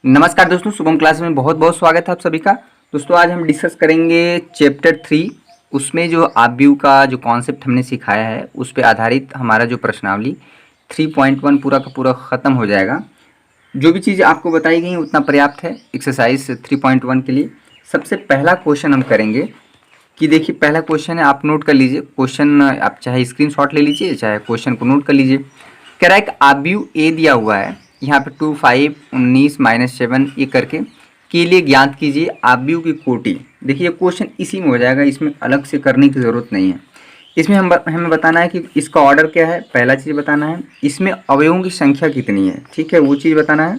नमस्कार दोस्तों, शुभम क्लास में बहुत बहुत स्वागत है आप सभी का। दोस्तों आज हम डिस्कस करेंगे चैप्टर 3। उसमें जो आव्यूह का जो कॉन्सेप्ट हमने सिखाया है उस पे आधारित हमारा जो प्रश्नावली 3.1 पूरा का पूरा ख़त्म हो जाएगा। जो भी चीज़ आपको बताई गई उतना पर्याप्त है एक्सरसाइज 3.1 के लिए। सबसे पहला क्वेश्चन हम करेंगे कि देखिए, पहला क्वेश्चन है, आप नोट कर लीजिए। क्वेश्चन आप चाहे स्क्रीनशॉट ले लीजिए, चाहे क्वेश्चन को नोट कर लीजिए। कह रहा है कि आव्यूह ए दिया हुआ है यहाँ पे 2, 5, 19, -7 ये करके के लिए ज्ञात कीजिए आव्यूह की कोटि। देखिए क्वेश्चन इसी में हो जाएगा, इसमें अलग से करने की ज़रूरत नहीं है। इसमें हमें बताना है कि इसका ऑर्डर क्या है, पहला चीज़ बताना है। इसमें अवयवों की संख्या कितनी है, ठीक है, वो चीज़ बताना है।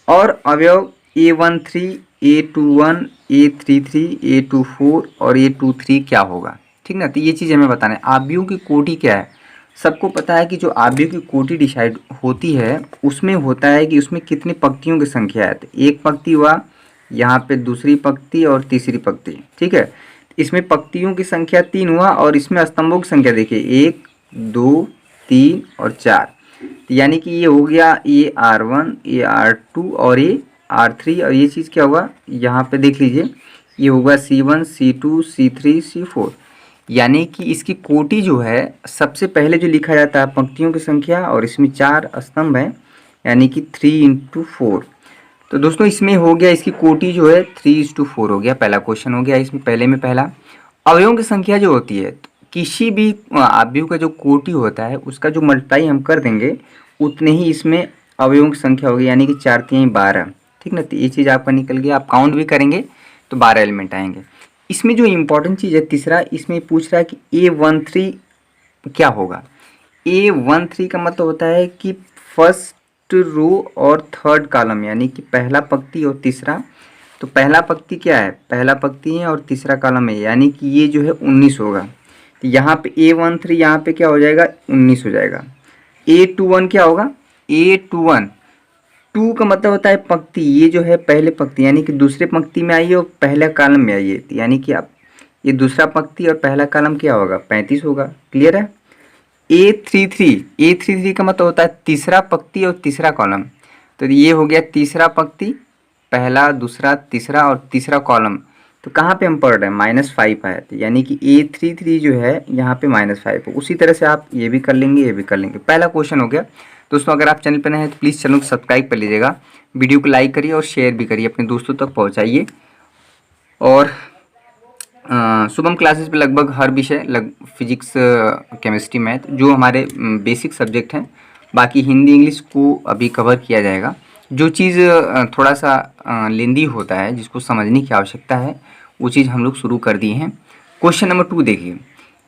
और अवयव A13, A21, A33, A24 और A23 क्या होगा, ठीक ना। तो ये चीज़ हमें बताना है। आव्यूह की कोटि क्या है, सबको पता है कि जो आव्यूह की कोटि डिसाइड होती है उसमें होता है कि उसमें कितनी पंक्तियों की संख्या है। तो एक पंक्ति हुआ, यहाँ पे दूसरी पंक्ति और तीसरी पंक्ति, ठीक है। इसमें पंक्तियों की संख्या 3 हुआ और इसमें स्तंभों की संख्या देखिए 1, 2, 3 और 4। तो यानी कि ये हो गया ये R1, ये R2 और ये R3। और ये चीज़ क्या हुआ, यहाँ पे देख लीजिए, ये होगा C1, C2, C3, C4। यानी कि इसकी कोटि जो है सबसे पहले जो लिखा जाता है पंक्तियों की संख्या, और इसमें 4 स्तंभ हैं यानी कि 3 × 4। तो दोस्तों इसमें हो गया, इसकी कोटि जो है 3:4 हो गया। पहला क्वेश्चन हो गया इसमें पहले में। पहला अवयवों की संख्या जो होती है, तो किसी भी आव्यूह का जो कोटि होता है उसका जो मल्टीप्लाई हम कर देंगे उतने ही इसमें अवयवों की संख्या होगी, यानी कि 4 × 3 = 12, ठीक ना। तो ये चीज़ आपका निकल गया। आप काउंट भी करेंगे तो 12 एलिमेंट आएंगे। इसमें जो इम्पोर्टेंट चीज़ है तीसरा, इसमें पूछ रहा है कि A13 क्या होगा। A13 का मतलब होता है कि फर्स्ट रो और थर्ड कॉलम, यानी कि पहला पंक्ति और तीसरा। तो पहला पंक्ति क्या है, पहला पंक्ति है और तीसरा कॉलम है, यानी कि ये जो है 19 होगा। तो यहाँ पे A13 यहाँ पे क्या हो जाएगा, 19 हो जाएगा। A21 क्या होगा, A21 2 का मतलब होता है पंक्ति, ये जो है पहले पंक्ति यानी कि दूसरे पंक्ति में आइए और पहला कॉलम में आइए, यानी कि आप ये दूसरा पंक्ति और पहला कॉलम क्या होगा, 35 होगा। क्लियर है। A33 का मतलब होता है तीसरा पंक्ति और तीसरा कॉलम। तो ये हो गया तीसरा पंक्ति, पहला, दूसरा, तीसरा और तीसरा कॉलम। तो कहाँ पे हम पढ़ रहे हैं, -5 है। तो यानी कि A33 जो है यहाँ पे -5 है। उसी तरह से आप ये भी कर लेंगे, ये भी कर लेंगे। पहला क्वेश्चन हो गया। दोस्तों अगर आप चैनल पर नए हैं तो प्लीज़ चैनल को सब्सक्राइब कर लीजिएगा, वीडियो को लाइक करिए और शेयर भी करिए, अपने दोस्तों तक पहुँचाइए। और शुभम क्लासेस पे लगभग हर विषय फिजिक्स, केमिस्ट्री, मैथ जो हमारे बेसिक सब्जेक्ट हैं, बाकी हिंदी इंग्लिश को अभी कवर किया जाएगा। जो चीज़ थोड़ा सा लेंदी होता है, जिसको समझने की आवश्यकता है, वो चीज़ हम लोग शुरू कर दिए हैं। क्वेश्चन नंबर 2 देखिए,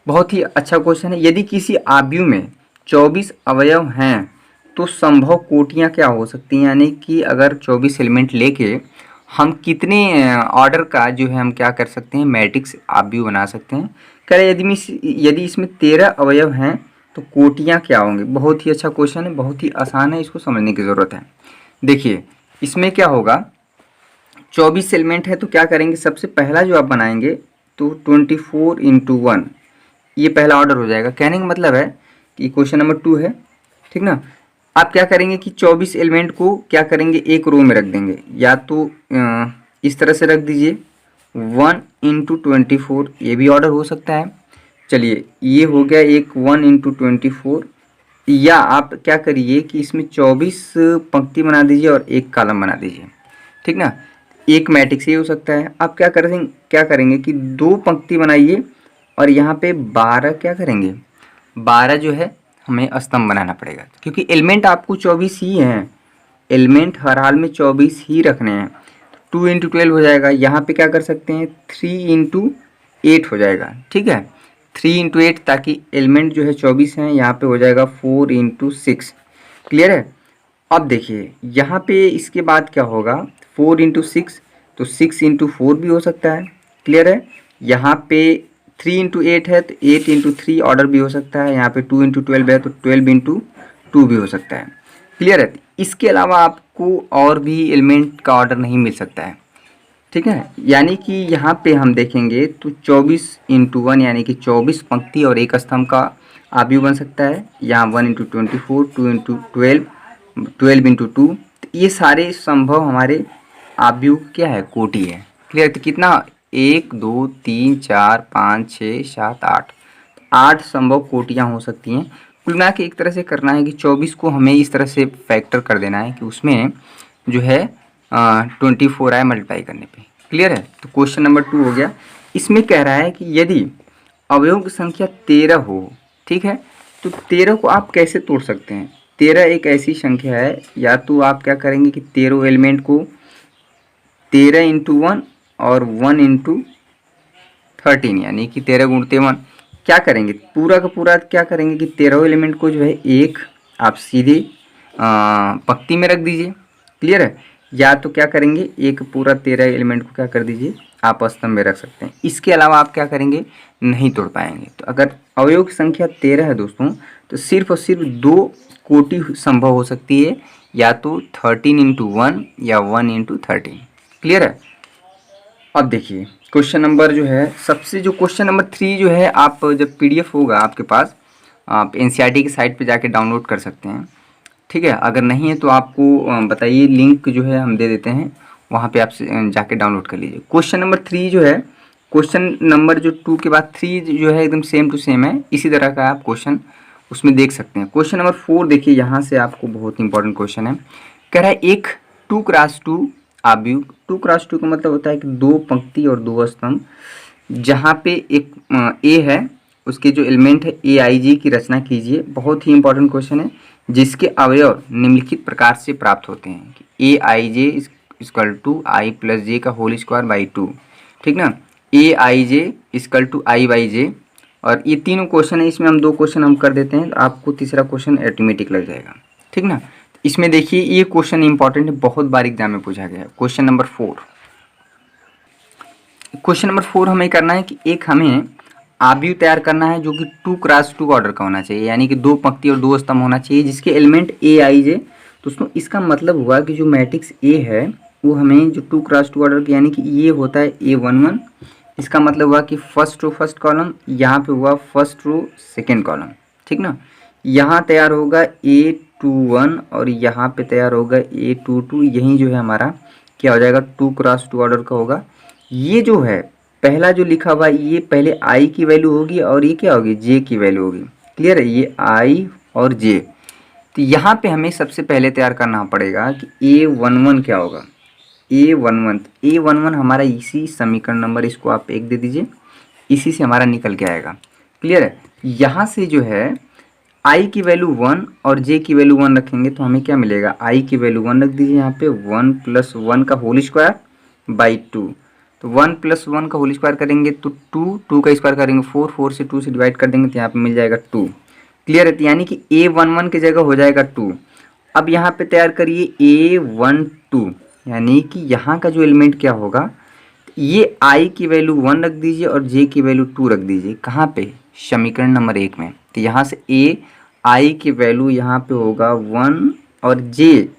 बहुत ही अच्छा क्वेश्चन है। यदि किसी आव्यूह में 24 अवयव हैं तो संभव कोटियाँ क्या हो सकती हैं, यानी कि अगर 24 एलिमेंट लेके हम कितने ऑर्डर का जो है हम क्या कर सकते हैं, मैट्रिक्स आव्यूह बना सकते हैं। कह रहे यदि इसमें 13 अवयव हैं तो कोटियाँ क्या होंगी। बहुत ही अच्छा क्वेश्चन है, बहुत ही आसान है, इसको समझने की ज़रूरत है। देखिए इसमें क्या होगा, 24 एलिमेंट है तो क्या करेंगे, सबसे पहला जो आप बनाएंगे तो 24 × 1, ये पहला ऑर्डर हो जाएगा। कहने का मतलब है कि क्वेश्चन नंबर 2 है, ठीक ना। आप क्या करेंगे कि 24 एलिमेंट को क्या करेंगे, एक रो में रख देंगे, या तो इस तरह से रख दीजिए 1 × 24, ये भी ऑर्डर हो सकता है। चलिए ये हो गया एक 1 × 24। या आप क्या करिए कि इसमें 24 पंक्ति बना दीजिए और एक कॉलम बना दीजिए, ठीक ना। एक मैट्रिक्स ये हो सकता है। आप क्या करेंगे कि 2 पंक्ति बनाइए और यहाँ पे 12 क्या करेंगे, 12 जो है हमें स्तंभ बनाना पड़ेगा, क्योंकि एलिमेंट आपको 24 ही हैं। एलिमेंट हर हाल में 24 ही रखने हैं। 2 × 12 हो जाएगा। यहाँ पे क्या कर सकते हैं, 3 × 8 हो जाएगा, ठीक है, 3 × 8, ताकि एलिमेंट जो है 24 हैं। यहाँ पे हो जाएगा 4 × 6। क्लियर है। अब देखिए यहाँ पे इसके बाद क्या होगा, 4 × 6, तो 6 × 4 भी हो सकता है। क्लियर है। यहाँ पे 3 × 8 है तो 8 × 3 ऑर्डर भी हो सकता है। यहाँ पे 2 × 12 है तो 12 × 2 भी हो सकता है। क्लियर है। इसके अलावा आपको और भी एलिमेंट का ऑर्डर नहीं मिल सकता है, ठीक है। यानी कि यहाँ पे हम देखेंगे तो 24 × 1 यानी कि 24 पंक्ति और एक स्तंभ का आव्यूह बन सकता है। यहाँ 1 × 24, 2 × 12, 12 × 2, ये सारे संभव हमारे आव्यूह क्या है, कोटि है। क्लियर? तो कितना, 1 2 3 4 5 6 7 8, 8 संभव कोटियाँ हो सकती हैं। कुल मिला के एक तरह से करना है कि 24 को हमें इस तरह से फैक्टर कर देना है कि उसमें जो है 24 आए मल्टीप्लाई करने पे। क्लियर है? तो क्वेश्चन नंबर 2 हो गया। इसमें कह रहा है कि यदि अवयव की संख्या 13 हो, ठीक है, तो 13 को आप कैसे तोड़ सकते हैं। 13 एक ऐसी संख्या है, या तो आप क्या करेंगे कि 13 एलिमेंट को 13 इंटू 1 और 1 इंटू 13 यानी कि 13 गुणते 1 क्या करेंगे, पूरा का पूरा क्या करेंगे कि 13 एलिमेंट को जो है एक आप सीधे पंक्ति में रख दीजिए। क्लियर है? या तो क्या करेंगे, एक पूरा 13 एलिमेंट को क्या कर दीजिए आप स्तंभ में रख सकते हैं। इसके अलावा आप क्या करेंगे, नहीं तोड़ पाएंगे। तो अगर अवयव की संख्या 13 है दोस्तों, तो सिर्फ और सिर्फ 2 कोटि संभव हो सकती है, या तो 13 इंटू 1 या 1 इंटू 13। क्लियर है? अब देखिए क्वेश्चन नंबर जो है, सबसे जो क्वेश्चन नंबर 3 जो है, आप जब पीडीएफ होगा आपके पास, आप एनसीईआरटी की साइट पे जाके डाउनलोड कर सकते हैं। ठीक है? अगर नहीं है तो आपको बताइए, लिंक जो है हम दे देते हैं, वहाँ पे आप जाके डाउनलोड कर लीजिए। क्वेश्चन नंबर 3 जो है, क्वेश्चन नंबर जो 2 के बाद 3 जो है एकदम सेम टू सेम है, इसी तरह का आप क्वेश्चन उसमें देख सकते हैं। क्वेश्चन नंबर 4 देखिए, यहाँ से आपको बहुत इंपॉर्टेंट क्वेश्चन है। कह रहा है एक 2x2 आव्यूह, 2x2 का मतलब होता है कि 2 पंक्ति और 2 स्तंभ, जहाँ पे एक ए है, उसके जो एलिमेंट है ए आई जे की रचना कीजिए। बहुत ही इंपॉर्टेंट क्वेश्चन है, जिसके अवयव निम्नलिखित प्रकार से प्राप्त होते हैं कि ए आई J equal to I plus जे का होल स्क्वायर बाई 2। ठीक ना? ए आई J equal to I by जे, और ये तीनों क्वेश्चन है, इसमें हम 2 क्वेश्चन हम कर देते हैं, तो आपको तीसरा क्वेश्चन ऑटोमेटिक लग जाएगा। ठीक ना? इसमें देखिए ये क्वेश्चन इंपॉर्टेंट है, बहुत बार एग्जाम में पूछा गया है। क्वेश्चन नंबर 4, क्वेश्चन नंबर 4 हमें करना है कि एक हमें आव्यूह तैयार करना है जो कि 2x2 ऑर्डर का होना चाहिए, यानी कि 2 पंक्ति और 2 स्तंभ होना चाहिए, जिसके एलिमेंट ए आई जे। दोस्तों इसका मतलब हुआ कि जो मैट्रिक्स ए है वो हमें जो 2x2 ऑर्डर की, यानी कि ये होता है A11, इसका मतलब हुआ कि फर्स्ट रो फर्स्ट कॉलम, यहाँ पे हुआ फर्स्ट रो सेकेंड कॉलम। ठीक ना? यहाँ तैयार होगा A21 और यहाँ पे तैयार होगा A22। यही जो है हमारा क्या हो जाएगा, 2x2 ऑर्डर का होगा। ये जो है पहला जो लिखा हुआ है, ये पहले आई की वैल्यू होगी और ये क्या होगी, जे की वैल्यू होगी। क्लियर है? ये आई और जे। तो यहाँ पे हमें सबसे पहले तैयार करना पड़ेगा कि A11 क्या होगा। A11 हमारा इसी समीकरण नंबर, इसको आप 1 दे दीजिए, इसी से हमारा निकल के आएगा। क्लियर है? यहाँ से जो है आई की वैल्यू 1 और जे की वैल्यू 1 रखेंगे तो हमें क्या मिलेगा, आई की वैल्यू 1 रख दीजिए यहाँ पे, 1 प्लस 1 का होल स्क्वायर बाई 2। तो 1 प्लस 1 का होल स्क्वायर करेंगे तो 2 का स्क्वायर करेंगे 4, 4 से 2 से डिवाइड कर देंगे तो यहाँ पे मिल जाएगा 2। क्लियर है? यानी कि A11 की जगह हो जाएगा 2। अब यहाँ पे तैयार करिए A12, यानी कि यहाँ का जो एलिमेंट क्या होगा, ये आई की वैल्यू 1 रख दीजिए और जे की वैल्यू 2 रख दीजिए। कहाँ पे, समीकरण नंबर 1 में। तो यहाँ से ए आई की वैल्यू यहाँ पे होगा 1 और जे,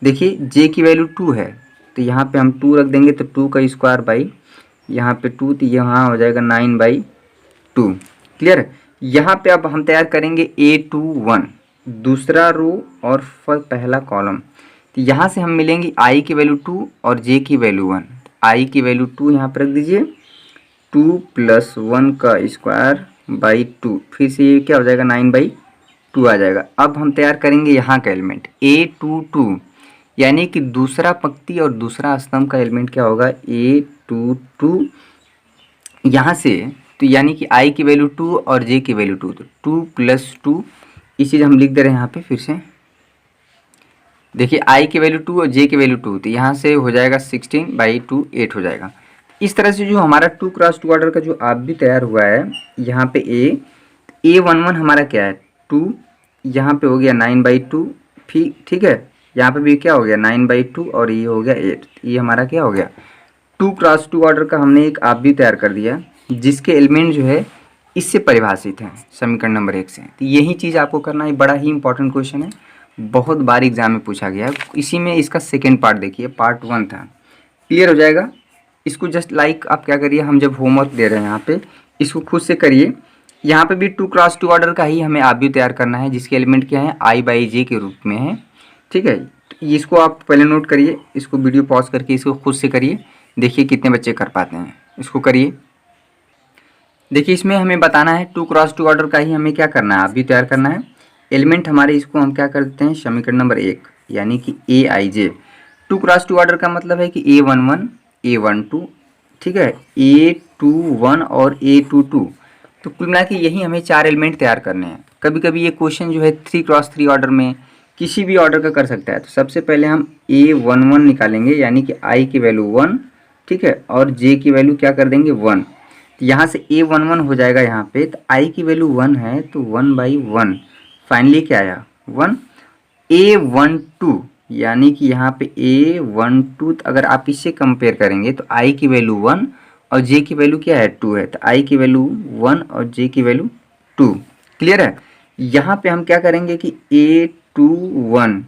देखिए जे की वैल्यू 2 है, तो यहाँ पे हम 2 रख देंगे, तो 2 का स्क्वायर बाई यहाँ पे 2, तो यहाँ हो जाएगा 9/2। क्लियर है? यहाँ पे अब हम तैयार करेंगे A21, दूसरा रो और पहला कॉलम। तो यहाँ से हम मिलेंगे आई की वैल्यू 2 और जे की वैल्यू 1। आई की वैल्यू 2 यहाँ पर रख दीजिए, 2 प्लस 1 का स्क्वायर बाई 2, फिर से ये क्या हो जाएगा, 9/2 आ जाएगा। अब हम तैयार करेंगे यहाँ का एलिमेंट A22, यानी कि दूसरा पंक्ति और दूसरा स्तंभ का एलिमेंट क्या होगा, A22। यहाँ से तो यानी कि आई की वैल्यू 2 और जे की वैल्यू 2, तो 2 प्लस 2, इस चीज़ हम लिख दे रहे हैं यहाँ पे फिर से। देखिए आई की वैल्यू 2 और जे की वैल्यू 2, तो यहाँ से हो जाएगा 16/2, 8 हो जाएगा। इस तरह से जो हमारा 2x2 ऑर्डर का जो आप भी तैयार हुआ है, यहाँ पे A11 हमारा क्या है 2, यहाँ पे हो गया 9/2, ठीक है, यहाँ पे भी क्या हो गया 9/2 और ये हो गया 8। ये हमारा क्या हो गया, 2x2 ऑर्डर का हमने एक आप भी तैयार कर दिया, जिसके एलिमेंट जो है इससे परिभाषित है समीकरण नंबर 1 से। तो यही चीज़ आपको करना है, बड़ा ही इंपॉर्टेंट क्वेश्चन है, बहुत बार एग्जाम में पूछा गया है। इसी में इसका सेकेंड पार्ट देखिए, पार्ट 1 था। क्लियर हो जाएगा? इसको जस्ट लाइक आप क्या करिए, हम जब होमवर्क दे रहे हैं यहाँ पे, इसको खुद से करिए। यहाँ पे भी 2x2 ऑर्डर का ही हमें आव्यूह तैयार करना है, जिसके एलिमेंट क्या है, आई बाई जे के रूप में है। ठीक है? तो इसको आप पहले नोट करिए, इसको वीडियो पॉज करके इसको खुद से करिए, देखिए कितने बच्चे कर पाते हैं। इसको करिए। देखिए इसमें हमें बताना है 2x2 ऑर्डर का ही हमें क्या करना है, आप भी तैयार करना है। एलिमेंट हमारे इसको हम क्या करते हैं, समीकरण नंबर 1 यानी कि Aij। 2x2 ऑर्डर का मतलब है कि A11 A12, ठीक है, A21 और A22। तो कुल मिला के यही हमें 4 एलिमेंट तैयार करने हैं। कभी कभी ये क्वेश्चन जो है 3x3 ऑर्डर में किसी भी ऑर्डर का कर सकता है। तो सबसे पहले हम A11 निकालेंगे यानी कि I की वैल्यू 1, ठीक है, और J की वैल्यू क्या कर देंगे 1। तो यहाँ से A11 हो जाएगा यहाँ पे, तो I की वैल्यू 1 है तो 1/1 फाइनली क्या आया 1। A12 यानी कि यहाँ पे A12 अगर आप इससे कंपेयर करेंगे तो I की वैल्यू 1 और J की वैल्यू क्या है 2 है, तो I की वैल्यू 1 और J की वैल्यू 2। क्लियर है। यहाँ पे हम क्या करेंगे कि A21,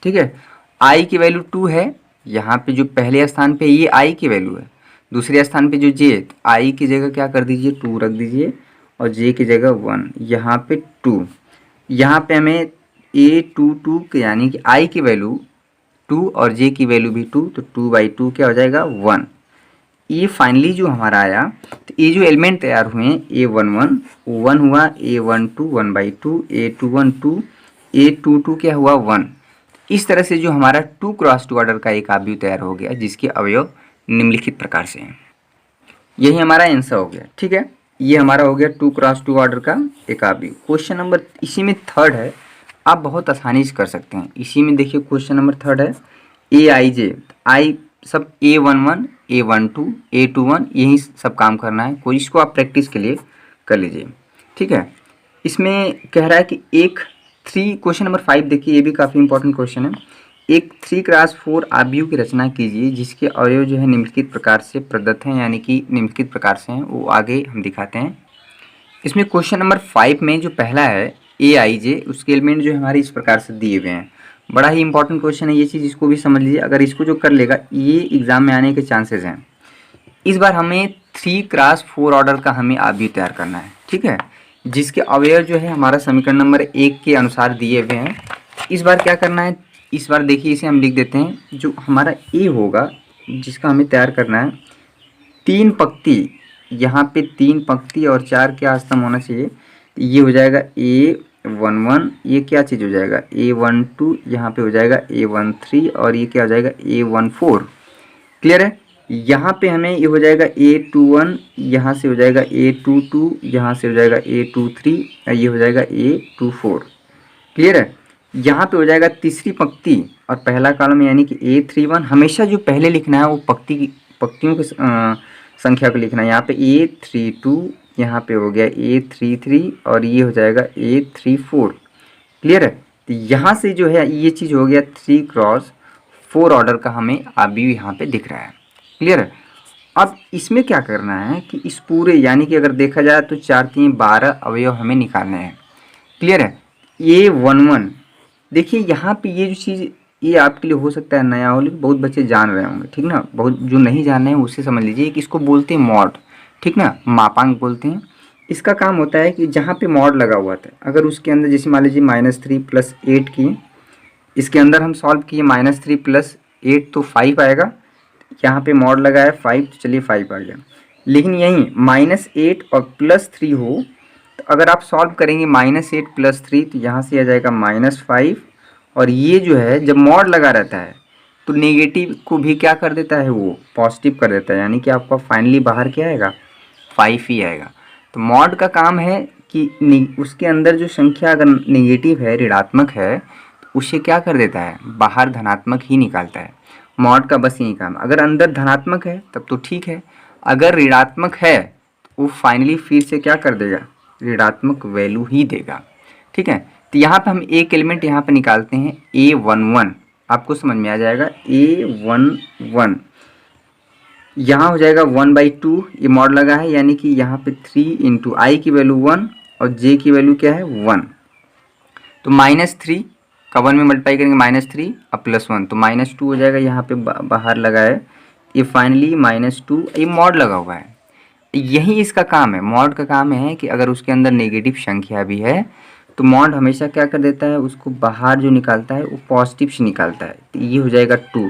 ठीक है, I की वैल्यू 2 है, यहाँ पे जो पहले स्थान पे ये I की वैल्यू है, दूसरे स्थान पे जो J, तो I की जगह क्या कर दीजिए 2 रख दीजिए और J की जगह 1, यहाँ पे 2। यहाँ पे हमें A22 यानी कि I की वैल्यू 2 और J की वैल्यू भी 2, तो 2/2 क्या हो जाएगा 1। ये फाइनली जो हमारा आया, तो ये जो एलिमेंट तैयार हुए हैं A11 1 हुआ, A12 1/2, A21 2, A22 क्या हुआ 1। इस तरह से जो हमारा 2x2 ऑर्डर का एक अवयव तैयार हो गया जिसके अवयव निम्नलिखित प्रकार से हैं। यही हमारा आंसर हो गया, ठीक है। ये हमारा हो गया 2x2 ऑर्डर का एक अवयव। क्वेश्चन नंबर इसी में थर्ड है, आप बहुत आसानी से कर सकते हैं। इसी में देखिए क्वेश्चन नंबर थर्ड है Aij, आई सब A11 A12 A21 यही सब काम करना है। कोई इसको आप प्रैक्टिस के लिए कर लीजिए, ठीक है। इसमें कह रहा है कि क्वेश्चन नंबर 5 देखिए, ये भी काफ़ी इंपॉर्टेंट क्वेश्चन है। एक 3x4 अवयव की रचना कीजिए जिसके अवयव जो है निम्नलिखित प्रकार से प्रदत्त हैं, यानी कि निम्नलिखित प्रकार से हैं, वो आगे हम दिखाते हैं। इसमें क्वेश्चन नंबर 5 में जो पहला है Aij, उसके एलिमेंट जो हमारे इस प्रकार से दिए हुए हैं। बड़ा ही इंपॉर्टेंट क्वेश्चन है ये चीज़, इसको भी समझ लीजिए। अगर इसको जो कर लेगा ये एग्जाम में आने के चांसेस हैं। इस बार हमें 3x4 ऑर्डर का हमें अवयव तैयार करना है, ठीक है, जिसके अवयव जो है हमारा समीकरण नंबर 1 के अनुसार दिए हुए हैं। इस बार क्या करना है, इस बार देखिए इसे हम लिख देते हैं। जो हमारा ए होगा जिसका हमें तैयार करना है, 3 पंक्ति, यहाँ पे 3 पंक्ति और 4 क्या स्तंभ होना चाहिए। ये हो जाएगा A11, ये क्या चीज़ हो जाएगा A12, यहाँ पे हो जाएगा A13 और ये क्या हो जाएगा A14। क्लियर है। यहाँ पे हमें ये हो जाएगा A21, यहाँ से हो जाएगा A22, यहाँ से हो जाएगा A23 और ये हो जाएगा A24। क्लियर है। यहाँ पे हो जाएगा तीसरी पंक्ति और पहला कॉलम यानी कि A31। हमेशा जो पहले लिखना है वो पंक्तियों की संख्या को लिखना है। यहाँ पे A32, यहाँ पे हो गया A33 और ये हो जाएगा A34। क्लियर है। तो यहाँ से जो है ये चीज़ हो गया 3x4 ऑर्डर का हमें अवयव यहाँ पे दिख रहा है। क्लियर है। अब इसमें क्या करना है कि इस पूरे यानी कि अगर देखा जाए तो 4 3 12 अवयव हमें निकालने हैं। क्लियर है। A11 देखिए यहाँ पे ये जो चीज़ ये आपके लिए हो सकता है नया हो, लेकिन बहुत बच्चे जान रहे होंगे, ठीक ना। बहुत जो नहीं जान रहे हैं उससे समझ लीजिए कि इसको बोलते हैं मॉड, ठीक ना, मापांक बोलते हैं। इसका काम होता है कि जहाँ पे मॉड लगा हुआ था, अगर उसके अंदर जैसे मान लीजिए -3 + 8 किए, इसके अंदर हम सॉल्व किए -3 + 8 तो 5 आएगा। यहाँ पे मॉड लगा है 5, तो चलिए 5 आ गया। लेकिन यहीं -8 और +3 हो, तो अगर आप सॉल्व करेंगे -8 + 3 तो यहाँ से आ जाएगा -5। और ये जो है जब मॉड लगा रहता है तो नेगेटिव को भी क्या कर देता है, वो पॉजिटिव कर देता है, यानी कि आपका फाइनली बाहर क्या आएगा 5 ही आएगा। तो मॉड का काम है कि उसके अंदर जो संख्या अगर नेगेटिव है, ऋणात्मक है, तो उसे क्या कर देता है, बाहर धनात्मक ही निकालता है। मॉड का बस यही काम। अगर अंदर धनात्मक है तब तो ठीक है, अगर ऋणात्मक है तो वो फाइनली फिर से क्या कर देगा, ऋणात्मक वैल्यू ही देगा। ठीक है। तो यहाँ पे हम एक एलिमेंट यहाँ पे निकालते हैं A11, आपको समझ में आ जाएगा। A11 यहाँ हो जाएगा 1/2, ये मॉड लगा है यानी कि यहाँ पे 3 × I की वैल्यू 1 और J की वैल्यू क्या है 1। तो -3 का 1 में मल्टीप्लाई करेंगे -3 और +1 तो -2 हो जाएगा। यहाँ पे बाहर लगा है ये फाइनली -2, ये मॉड लगा हुआ है। यही इसका काम है। मॉड का काम है कि अगर उसके अंदर नेगेटिव संख्या भी है तो मॉड हमेशा क्या कर देता है, उसको बाहर जो निकालता है वो पॉजिटिव से निकालता है। तो ये हो जाएगा 2,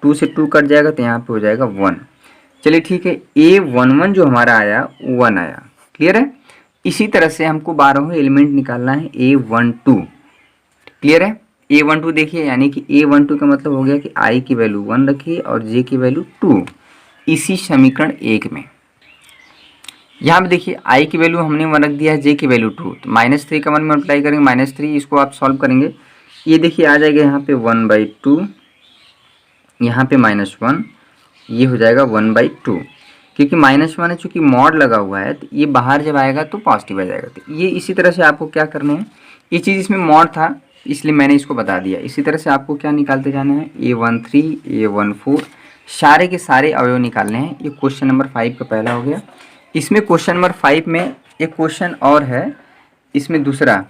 2 से 2 कट जाएगा तो यहाँ पे हो जाएगा 1। चलिए ठीक है, A11 जो हमारा आया 1 आया, क्लियर है। इसी तरह से हमको 12 एलिमेंट निकालना है A12, क्लियर है। A12 देखिए, यानी कि A12 का मतलब हो गया कि I की वैल्यू 1 रखिए और J की वैल्यू 2, इसी समीकरण 1 में। यहाँ पे देखिए I की वैल्यू हमने 1 रख दिया है, J की वैल्यू 2, तो -3 का 1 मल्टीप्लाई करेंगे -3, इसको आप सॉल्व करेंगे, ये देखिए आ जाएगा यहाँ पे 1/2, यहाँ पे -1, ये हो जाएगा 1/2, क्योंकि -1 है, चूँकि मॉड लगा हुआ है तो ये बाहर जब आएगा तो पॉजिटिव आ जाएगा। तो ये इसी तरह से आपको क्या करना है, ये चीज़ इसमें मॉड था इसलिए मैंने इसको बता दिया। इसी तरह से आपको क्या निकालते जाना है, A13 A14 सारे के सारे अवयव निकालने हैं। ये क्वेश्चन नंबर 5 का पहला हो गया। इसमें क्वेश्चन नंबर 5 में एक क्वेश्चन और है, इसमें दूसरा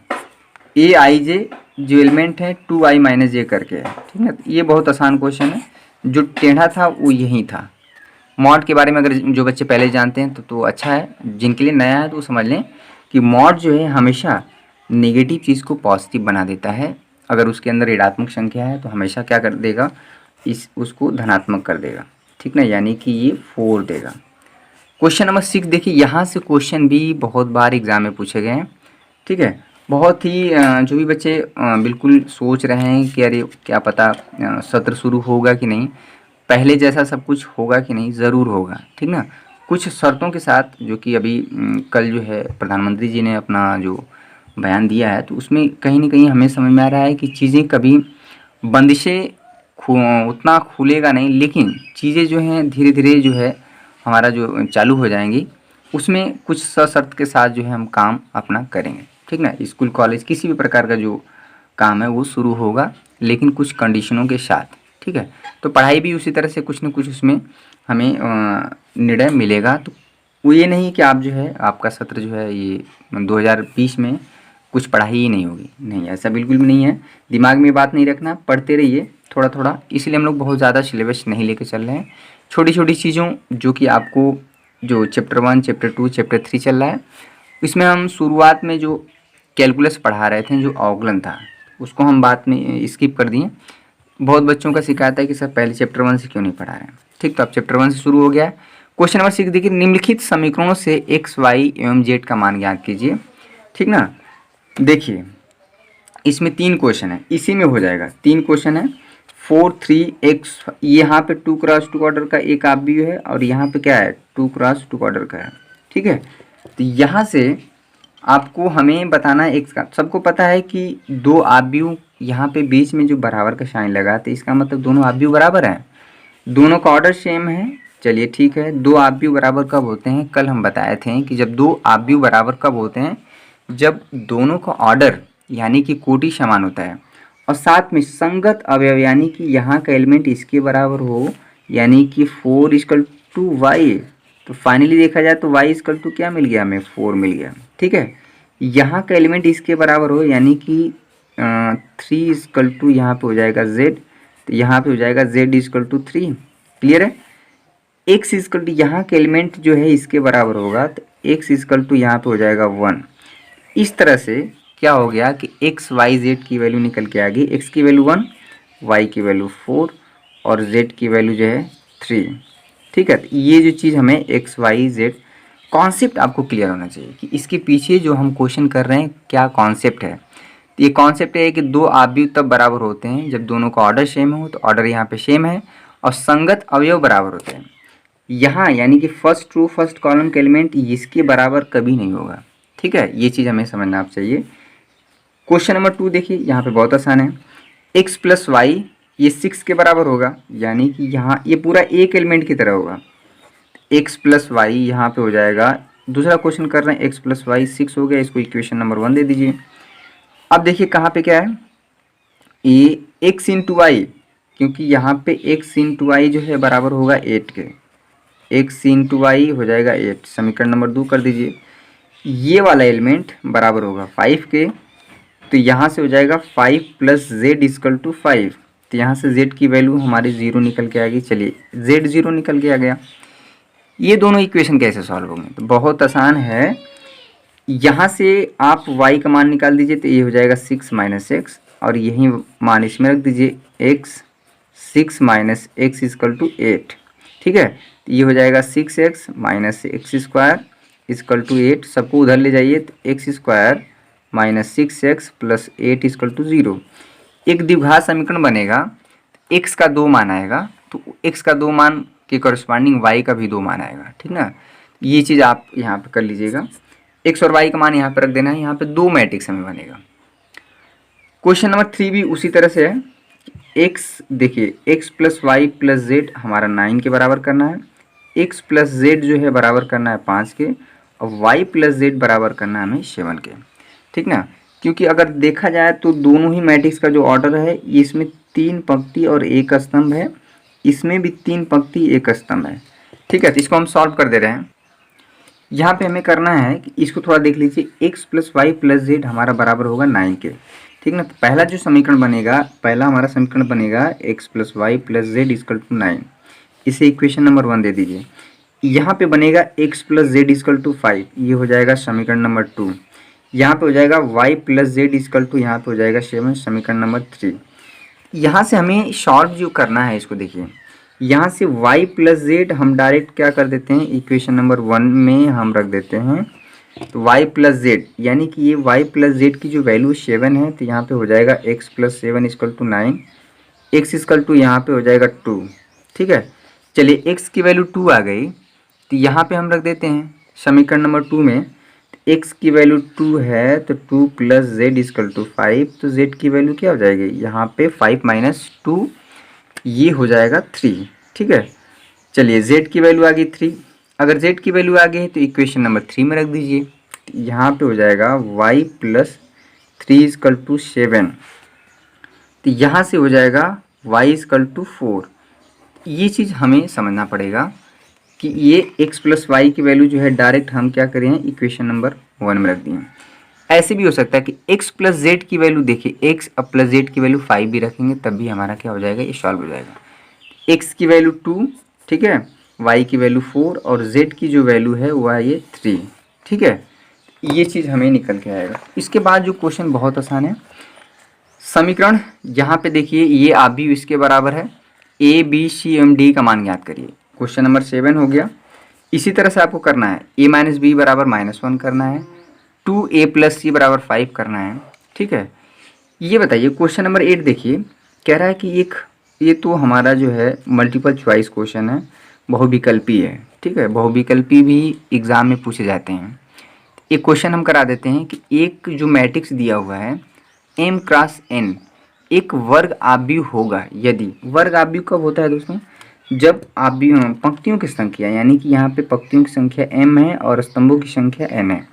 AIJ जो एलिमेंट है 2I - J करके है, ठीक है। ये बहुत आसान क्वेश्चन है, जो टेढ़ा था वो यही था। मॉड के बारे में अगर जो बच्चे पहले जानते हैं तो अच्छा है, जिनके लिए नया है तो समझ लें कि मॉड जो है हमेशा नेगेटिव चीज़ को पॉजिटिव बना देता है। अगर उसके अंदर ऋणात्मक संख्या है तो हमेशा क्या कर देगा, उसको धनात्मक कर देगा, ठीक ना, यानी कि ये 4 देगा। क्वेश्चन नंबर 6 देखिए, यहाँ से क्वेश्चन भी बहुत बार एग्जाम में पूछे गए हैं, ठीक है। बहुत ही जो भी बच्चे बिल्कुल सोच रहे हैं कि अरे क्या पता सत्र शुरू होगा कि नहीं, पहले जैसा सब कुछ होगा कि नहीं, ज़रूर होगा, ठीक ना, कुछ शर्तों के साथ, जो कि अभी कल जो है प्रधानमंत्री जी ने अपना जो बयान दिया है तो उसमें कहीं ना कहीं हमें समझ में आ रहा है कि चीज़ें कभी बंदिशें उतना खुलेगा नहीं, लेकिन चीज़ें जो हैं धीरे धीरे जो है हमारा जो चालू हो जाएंगी, उसमें कुछ सशर्त के साथ जो है हम काम अपना करेंगे, ठीक ना। स्कूल कॉलेज किसी भी प्रकार का जो काम है वो शुरू होगा, लेकिन कुछ कंडीशनों के साथ, ठीक है। तो पढ़ाई भी उसी तरह से कुछ न कुछ उसमें हमें निर्णय मिलेगा। तो वो ये नहीं कि आप जो है आपका सत्र जो है ये 2020 में कुछ पढ़ाई ही नहीं होगी, नहीं, ऐसा बिल्कुल भी नहीं है। दिमाग में बात नहीं रखना, पढ़ते रहिए थोड़ा थोड़ा, इसलिए हम लोग बहुत ज़्यादा सिलेबस नहीं लेके चल रहे हैं। छोटी छोटी चीज़ों जो कि आपको जो चैप्टर 1 चैप्टर 2 चैप्टर 3 चल रहा है, इसमें हम शुरुआत में जो कैलकुलस पढ़ा रहे थे, जो अवकलन था, उसको हम बाद में स्किप कर दिए। बहुत बच्चों का शिकायत है कि सर पहले चैप्टर 1 से क्यों नहीं पढ़ा रहे हैं, ठीक। तो अब चैप्टर 1 से शुरू हो गया है। क्वेश्चन नंबर 6 देखिए, निम्नलिखित समीकरणों से x, y एवं z का मान ज्ञात कीजिए, ठीक ना। देखिए इसमें 3 क्वेश्चन है, इसी में हो जाएगा। 3 क्वेश्चन है, 4 3 x, यहाँ पे 2 क्रॉस 2 ऑर्डर का एक आव्यूह है और यहाँ पे क्या है 2 क्रॉस 2 ऑर्डर का है, ठीक है। तो यहाँ से आपको हमें बताना है x का। सबको पता है कि 2 आव्यूह यहाँ पे बीच में जो बराबर का साइन लगा, तो इसका मतलब दोनों आव्यूह बराबर हैं, दोनों का ऑर्डर सेम है। चलिए ठीक है, 2 आव्यूह बराबर कब होते हैं, कल हम बताए थे कि जब 2 आव्यूह बराबर कब होते हैं, जब दोनों का ऑर्डर यानी कि कोटि समान होता है और साथ में संगत अवयव यानी कि यहाँ का एलिमेंट इसके बराबर हो, यानी कि 4 = y। तो फाइनली देखा जाए तो y = क्या मिल गया हमें, 4 मिल गया, ठीक है। यहाँ का एलिमेंट इसके बराबर हो, यानी कि 3 = यहाँ पे हो जाएगा z, तो यहाँ पे हो जाएगा z = 3, क्लियर है। x = यहाँ के एलिमेंट जो है इसके बराबर होगा, तो x = यहाँ पे हो जाएगा 1। इस तरह से क्या हो गया कि x y z की वैल्यू निकल के आ गई, x की वैल्यू 1, y की वैल्यू 4 और z की वैल्यू जो है 3, ठीक है। तो ये जो चीज़ हमें x y z कॉन्सेप्ट आपको क्लियर होना चाहिए कि इसके पीछे जो हम क्वेश्चन कर रहे हैं क्या कॉन्सेप्ट है। तो ये कॉन्सेप्ट है कि 2 आव्यूह तब बराबर होते हैं जब दोनों का ऑर्डर सेम हो, तो ऑर्डर यहाँ पे सेम है और संगत अवयव बराबर होते हैं। यहाँ यानी कि फर्स्ट रो फर्स्ट कॉलम का एलिमेंट इसके बराबर कभी नहीं होगा, ठीक है। ये चीज़ हमें समझना आप चाहिए। क्वेश्चन नंबर 2 देखिए, यहाँ पे बहुत आसान है, x + y ये 6 के बराबर होगा, यानी कि यहाँ ये पूरा एक एलिमेंट की तरह होगा। x + y यहाँ पे हो जाएगा, दूसरा क्वेश्चन कर रहे हैं x + y 6 हो गया, इसको इक्वेशन नंबर 1 दे दीजिए। अब देखिए कहाँ पे क्या है, ये x × y, क्योंकि यहाँ पे x × y जो है बराबर होगा 8 के, x × y हो जाएगा 8, समीकरण नंबर 2 कर दीजिए। ये वाला एलिमेंट बराबर होगा 5 के, तो यहाँ से हो जाएगा 5 + z = 5, तो यहाँ से z की वैल्यू हमारी 0 निकल के आ गई। चलिए z 0 निकल के आ गया। ये दोनों इक्वेशन कैसे सॉल्व होंगे, तो बहुत आसान है। यहाँ से आप y का मान निकाल दीजिए तो ये हो जाएगा 6 माइनस एक्स, और यही मान इसमें रख दीजिए x, 6 minus x is equal to 8। ठीक है, तो ये हो जाएगा 6x minus x square is equal to 8। सबको उधर ले जाइए तो x square minus 6x plus 8 is equal to 0। एक द्विघात समीकरण बनेगा, x का 2 मान आएगा, तो x का 2 मान के करस्पॉन्डिंग y का भी 2 मान आएगा। ठीक ना, ये चीज़ आप यहाँ पे कर लीजिएगा। x और y का मान यहाँ पे रख देना है, यहाँ पे 2 मैट्रिक्स हमें बनेगा। क्वेश्चन नंबर 3 भी उसी तरह से है। x देखिए, x plus y plus z हमारा 9 के बराबर करना है, x प्लस जेड जो है बराबर करना है 5 के, और y प्लस जेड बराबर करना है हमें 7 के। ठीक ना, क्योंकि अगर देखा जाए तो दोनों ही मैट्रिक्स का जो ऑर्डर है, इसमें 3 पंक्ति और 1 स्तंभ है, इसमें भी 3 पंक्ति 1 स्तंभ है। ठीक है, तो इसको हम सॉल्व कर दे रहे हैं। यहाँ पे हमें करना है कि इसको थोड़ा देख लीजिए, x plus y plus z हमारा बराबर होगा 9 के। ठीक ना, तो पहला जो समीकरण बनेगा, पहला हमारा समीकरण बनेगा x plus y plus z is equal to 9। इसे इक्वेशन नंबर 1 दे दीजिए। यहाँ पे बनेगा x plus z is equal to 5, ये हो जाएगा समीकरण नंबर 2। यहाँ पे हो जाएगा y plus z is equal to, यहाँ पे हो जाएगा 7, समीकरण नंबर 3। यहाँ से हमें सॉल्व जो करना है, इसको देखिए, यहाँ से y प्लस जेड हम डायरेक्ट क्या कर देते हैं, इक्वेशन नंबर 1 में हम रख देते हैं। तो y प्लस जेड यानी कि ये y प्लस जेड की जो वैल्यू 7 है, तो यहाँ पे हो जाएगा x plus 7 is equal to 9, x is equal to यहाँ पे हो जाएगा 2। ठीक है, चलिए x की वैल्यू 2 आ गई, तो यहाँ पे हम रख देते हैं समीकरण नंबर 2 में। x की वैल्यू 2 है तो 2 प्लस जेड इजकल टू 5, तो z की वैल्यू क्या हो जाएगी, यहाँ पे 5 माइनस 2, ये हो जाएगा 3। ठीक है, चलिए z की वैल्यू आ गई 3। अगर z की वैल्यू आ गई है तो इक्वेशन नंबर 3 में रख दीजिए। यहाँ पे हो जाएगा y प्लस 3 इजकल टू 7, तो यहाँ से हो जाएगा y इजकल टू 4। ये चीज़ हमें समझना पड़ेगा कि ये x प्लस वाई की वैल्यू जो है डायरेक्ट हम क्या करें, इक्वेशन नंबर 1 में रख दिए। ऐसे भी हो सकता है कि x प्लस जेड की वैल्यू, देखिए x अब प्लस जेड की वैल्यू 5 भी रखेंगे तब भी हमारा क्या हो जाएगा, ये सॉल्व हो जाएगा। x की वैल्यू 2, ठीक है, y की वैल्यू 4 और z की जो वैल्यू है वह है ये 3। ठीक है, ये चीज़ हमें निकल के आएगा। इसके बाद जो क्वेश्चन बहुत आसान है, समीकरण यहाँ पे देखिए, ये आप भी इसके बराबर है, a b c m d का मान ज्ञात करिए। क्वेश्चन नंबर 7 हो गया। इसी तरह से आपको करना है, a माइनस बी बराबर -1 करना है, 2a प्लस सी बराबर 5 करना है। ठीक है, ये बताइए क्वेश्चन नंबर 8 देखिए, कह रहा है कि एक, ये तो हमारा जो है मल्टीपल चॉइस क्वेश्चन है, बहुविकल्पी है। ठीक है, बहुविकल्पी भी एग्ज़ाम में पूछे जाते हैं। एक क्वेश्चन हम करा देते हैं कि एक जो मैट्रिक्स दिया हुआ है m क्रॉस n एक वर्ग आव्यूह होगा यदि, वर्ग आव्यूह कब होता है दोस्तों, जब आव्यूह पंक्तियों की संख्या, यानी कि यहाँ पे पंक्तियों की संख्या m है और स्तंभों की संख्या n है।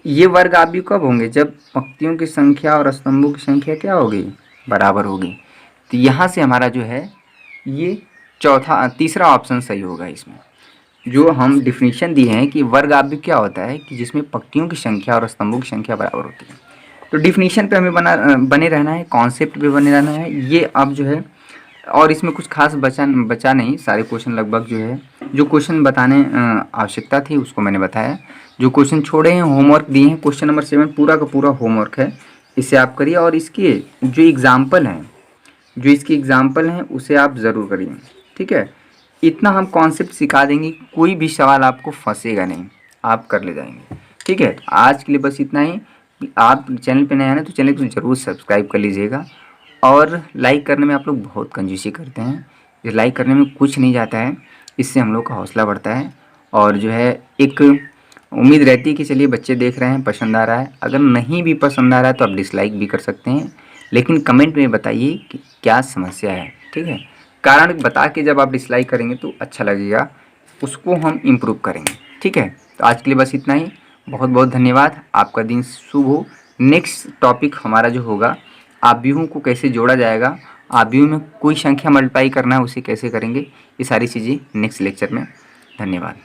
ये वर्ग आव्यूह कब होंगे, जब पंक्तियों की संख्या और स्तंभों की संख्या क्या होगी, बराबर होगी। तो यहाँ से हमारा जो है ये तीसरा ऑप्शन सही होगा। इसमें जो हम डिफिनीशन दिए हैं कि वर्ग आव्यूह क्या होता है, कि जिसमें पंक्तियों की संख्या और स्तंभों की संख्या बराबर होती है। तो डिफिनीशन पे हमें बने रहना है, कॉन्सेप्ट पे बने रहना है। ये अब जो है, और इसमें कुछ खास बचा नहीं, सारे क्वेश्चन लगभग जो है, जो क्वेश्चन बताने आवश्यकता थी उसको मैंने बताया। जो क्वेश्चन छोड़े हैं, होमवर्क दिए हैं, क्वेश्चन नंबर 7 पूरा का पूरा होमवर्क है, इसे आप करिए। और इसके जो एग्ज़ाम्पल हैं उसे आप ज़रूर करिए। ठीक है, इतना हम कॉन्सेप्ट सिखा देंगे, कोई भी सवाल आपको फंसेगा नहीं, आप कर ले जाएंगे। ठीक है, आज के लिए बस इतना ही। आप चैनल पे नए आए हैं तो चैनल को ज़रूर सब्सक्राइब कर लीजिएगा, और लाइक करने में आप लोग बहुत कंजूसी करते हैं। ये लाइक करने में कुछ नहीं जाता है, इससे हम लोग का हौसला बढ़ता है, और जो है एक उम्मीद रहती है कि चलिए बच्चे देख रहे हैं, पसंद आ रहा है। अगर नहीं भी पसंद आ रहा है तो आप डिसलाइक भी कर सकते हैं, लेकिन कमेंट में बताइए कि क्या समस्या है। ठीक है, कारण बता के जब आप डिसलाइक करेंगे तो अच्छा लगेगा, उसको हम इम्प्रूव करेंगे। ठीक है, तो आज के लिए बस इतना ही। बहुत बहुत धन्यवाद, आपका दिन शुभ हो। नेक्स्ट टॉपिक हमारा जो होगा, आव्यूहों को कैसे जोड़ा जाएगा, आव्यूह में कोई संख्या मल्टीप्लाई करना है उसे कैसे करेंगे, ये सारी चीज़ें नेक्स्ट लेक्चर में। धन्यवाद।